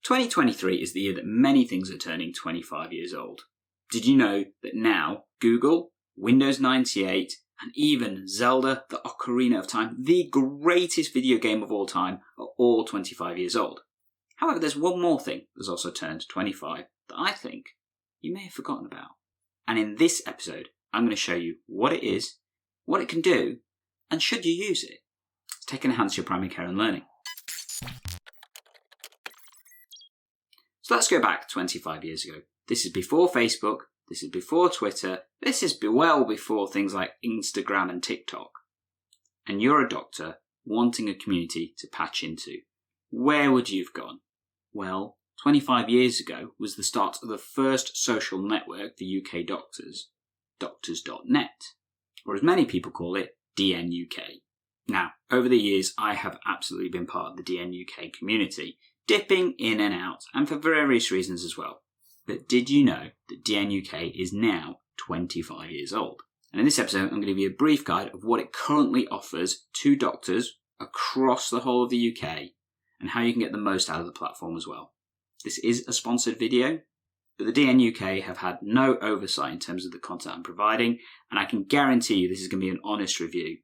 2023 is the year that many things are turning 25 years old. Did you know that now Google, Windows 98, and even Zelda, the Ocarina of Time, the greatest video game of all time, are all 25 years old? However, there's one more thing that's also turned 25 that I think you may have forgotten about. And in this episode, I'm going to show you what it is, what it can do, and should you use it to enhance your primary care and learning. So let's go back 25 years ago. This is before Facebook, this is before Twitter, this is well before things like Instagram and TikTok. And you're a doctor wanting a community to patch into. Where would you have gone? Well, 25 years ago was the start of the first social network for UK doctors, doctors.net, or as many people call it, DNUK. Now, over the years, I have absolutely been part of the DNUK community, dipping in and out, and for various reasons as well. But did you know that DNUK is now 25 years old? And in this episode, I'm going to give you a brief guide of what it currently offers to doctors across the whole of the UK, and how you can get the most out of the platform as well. This is a sponsored video, but the DNUK have had no oversight in terms of the content I'm providing, and I can guarantee you this is going to be an honest review.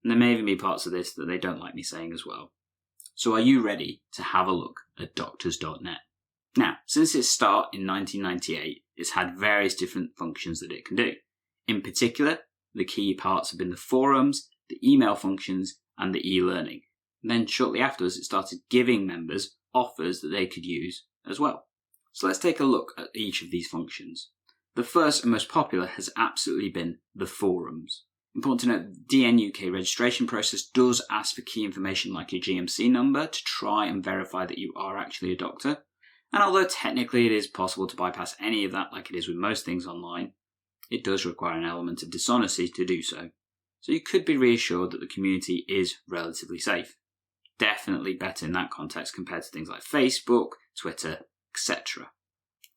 And there may even be parts of this that they don't like me saying as well. So are you ready to have a look at doctors.net? Now, since its start in 1998, it's had various different functions that it can do. In particular, the key parts have been the forums, the email functions, and the e-learning. And then shortly afterwards, it started giving members offers that they could use as well. So let's take a look at each of these functions. The first and most popular has absolutely been the forums. Important to note, the DNUK registration process does ask for key information like your GMC number to try and verify that you are actually a doctor. And although technically it is possible to bypass any of that like it is with most things online, it does require an element of dishonesty to do so. So you could be reassured that the community is relatively safe. Definitely better in that context compared to things like Facebook, Twitter, etc.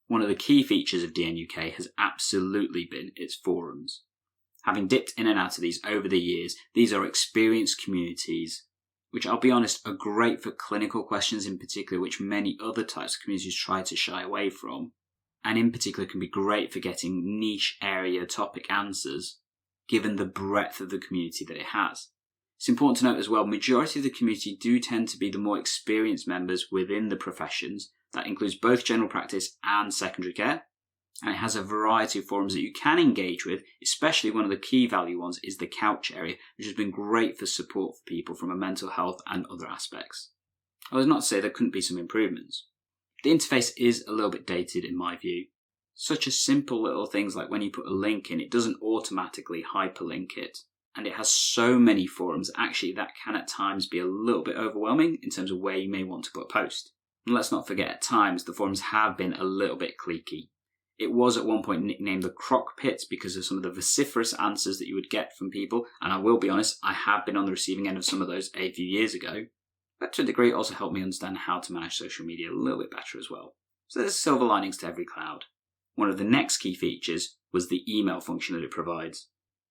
One of the key features of DNUK has absolutely been its forums. Having dipped in and out of these over the years, these are experienced communities, which I'll be honest are great for clinical questions in particular, which many other types of communities try to shy away from, and in particular can be great for getting niche area topic answers, given the breadth of the community that it has. It's important to note as well, majority of the community do tend to be the more experienced members within the professions. That includes both general practice and secondary care. And it has a variety of forums that you can engage with, especially one of the key value ones is the couch area, which has been great for support for people from a mental health and other aspects. I was not to say there couldn't be some improvements. The interface is a little bit dated in my view. Such a simple little things like when you put a link in, it doesn't automatically hyperlink it. And it has so many forums, actually that can at times be a little bit overwhelming in terms of where you may want to put a post. And let's not forget, at times the forums have been a little bit cliquey. It was at one point nicknamed the crock pit because of some of the vociferous answers that you would get from people, and I will be honest, I have been on the receiving end of some of those a few years ago. But to a degree, it also helped me understand how to manage social media a little bit better as well. So there's silver linings to every cloud. One of the next key features was the email function that it provides.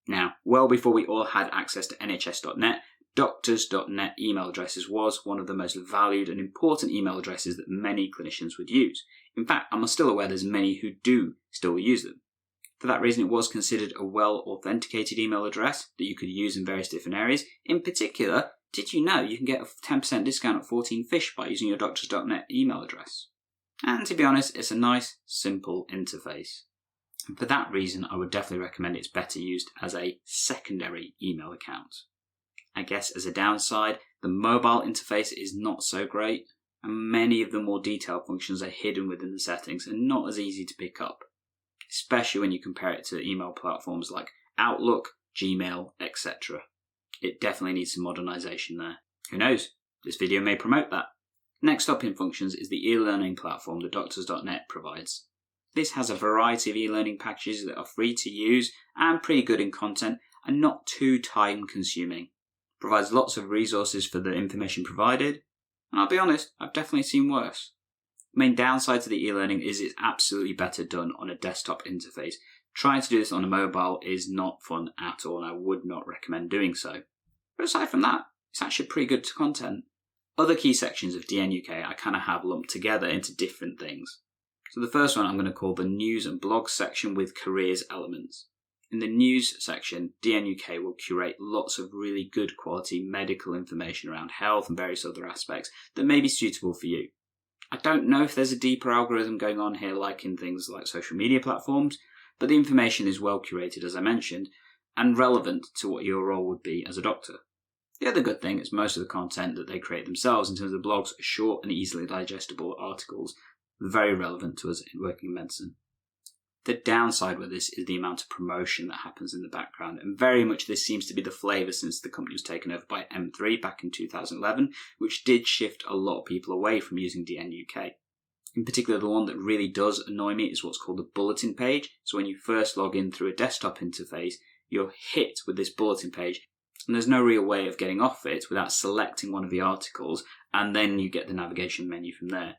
Now, well before we all had access to nhs.net, doctors.net email addresses was one of the most valued and important email addresses that many clinicians would use. In fact, I'm still aware there's many who do still use them. For that reason, it was considered a well-authenticated email address that you could use in various different areas. In particular, did you know you can get a 10% discount at 14 Fish by using your doctors.net email address? And to be honest, it's a nice, simple interface. And for that reason, I would definitely recommend it's better used as a secondary email account. I guess as a downside, the mobile interface is not so great, and many of the more detailed functions are hidden within the settings and not as easy to pick up, especially when you compare it to email platforms like Outlook, Gmail, etc. It definitely needs some modernisation there. Who knows? This video may promote that. Next up in functions is the e-learning platform that doctors.net provides. This has a variety of e-learning packages that are free to use and pretty good in content and not too time consuming. Provides lots of resources for the information provided, and I'll be honest, I've definitely seen worse. The main downside to the e-learning is it's absolutely better done on a desktop interface. Trying to do this on a mobile is not fun at all, and I would not recommend doing so. But aside from that, it's actually pretty good content. Other key sections of DNUK I kind of have lumped together into different things. So the first one I'm going to call the news and blogs section with careers elements. In the news section, DNUK will curate lots of really good quality medical information around health and various other aspects that may be suitable for you. I don't know if there's a deeper algorithm going on here like in things like social media platforms, but the information is well curated, as I mentioned, and relevant to what your role would be as a doctor. The other good thing is most of the content that they create themselves in terms of blogs are short and easily digestible articles, very relevant to us working in medicine. The downside with this is the amount of promotion that happens in the background, and very much this seems to be the flavour since the company was taken over by M3 back in 2011, which did shift a lot of people away from using DNUK. In particular, the one that really does annoy me is what's called the bulletin page. So when you first log in through a desktop interface, you're hit with this bulletin page, and there's no real way of getting off it without selecting one of the articles, and then you get the navigation menu from there.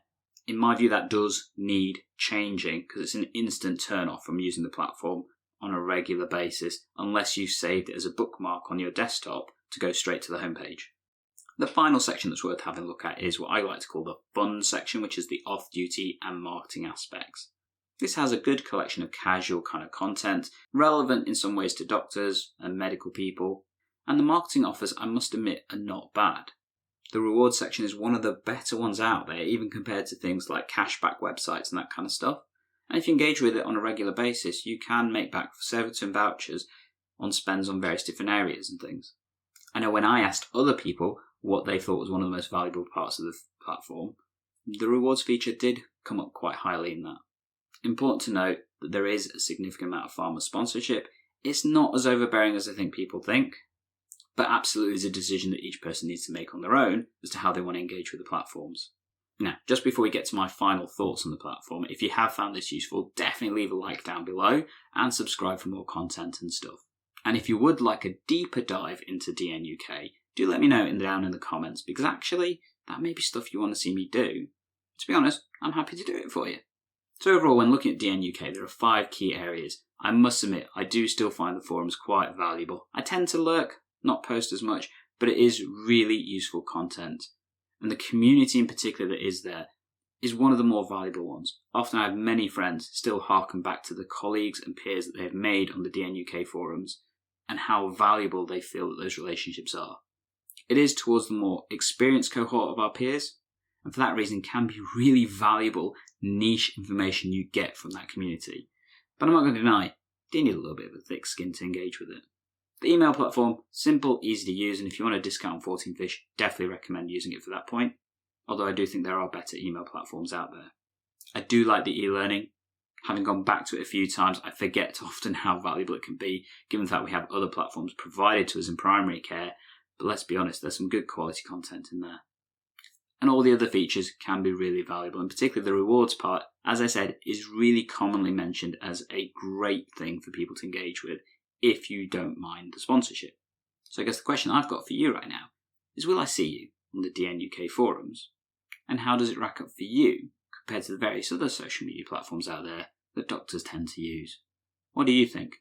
In my view, that does need changing because it's an instant turn off from using the platform on a regular basis unless you've saved it as a bookmark on your desktop to go straight to the homepage. The final section that's worth having a look at is what I like to call the fun section, which is the off-duty and marketing aspects. This has a good collection of casual kind of content, relevant in some ways to doctors and medical people, and the marketing offers, I must admit, are not bad. The rewards section is one of the better ones out there, even compared to things like cashback websites and that kind of stuff. And if you engage with it on a regular basis, you can make back certain vouchers on spends on various different areas and things. I know when I asked other people what they thought was one of the most valuable parts of the platform, the rewards feature did come up quite highly in that. Important to note that there is a significant amount of pharma sponsorship. It's not as overbearing as I think people think, but absolutely is a decision that each person needs to make on their own as to how they want to engage with the platforms. Now, just before we get to my final thoughts on the platform, if you have found this useful, definitely leave a like down below and subscribe for more content and stuff. And if you would like a deeper dive into DNUK, do let me know down in the comments, because actually, that may be stuff you want to see me do. To be honest, I'm happy to do it for you. So overall, when looking at DNUK, there are 5 key areas. I must admit, I do still find the forums quite valuable. I tend to lurk, not post as much, but it is really useful content. And the community in particular that is there is one of the more valuable ones. Often I have many friends still harken back to the colleagues and peers that they have made on the DNUK forums and how valuable they feel that those relationships are. It is towards the more experienced cohort of our peers, and for that reason can be really valuable niche information you get from that community. But I'm not going to deny, you need a little bit of a thick skin to engage with it. The email platform, simple, easy to use, and if you want a discount on 14 Fish, definitely recommend using it for that point, although I do think there are better email platforms out there. I do like the e-learning. Having gone back to it a few times, I forget often how valuable it can be, given the fact we have other platforms provided to us in primary care, but let's be honest, there's some good quality content in there. And all the other features can be really valuable, and particularly the rewards part, as I said, is really commonly mentioned as a great thing for people to engage with, if you don't mind the sponsorship. So I guess the question I've got for you right now is, will I see you on the DNUK forums? And how does it rack up for you compared to the various other social media platforms out there that doctors tend to use? What do you think?